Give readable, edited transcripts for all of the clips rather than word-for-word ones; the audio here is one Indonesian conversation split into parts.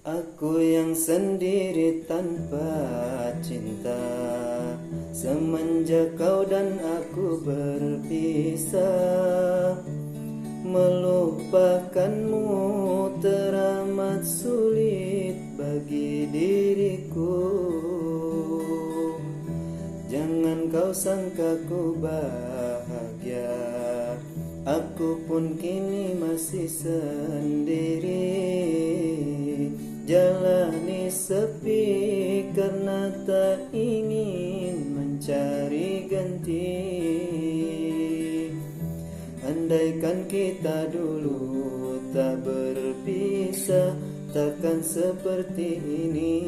Aku yang sendiri tanpa cinta, semenjak kau dan aku berpisah. Melupakanmu teramat sulit bagi diriku. Jangan kau sangka ku bahagia, aku pun kini masih sendiri. Jalani sepi karena tak ingin mencari ganti. Andaikan kita dulu tak berpisah, takkan seperti ini.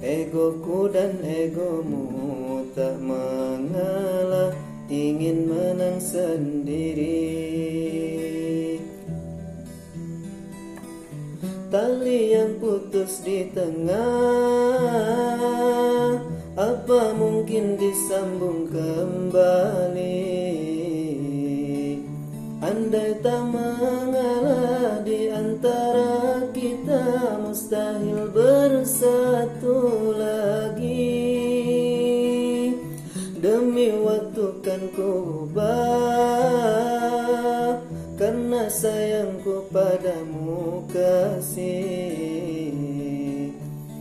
Egoku dan egomu tak mengalah, ingin menang sendiri. Tali yang putus di tengah, apa mungkin disambung kembali? Andai tak mengalah di antara kita, mustahil bersatu lagi. Demi waktu kan ku ubah, karena sayangku padamu kasih.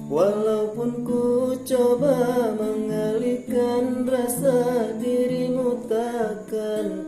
Walaupun ku coba mengalihkan rasa, dirimu takkan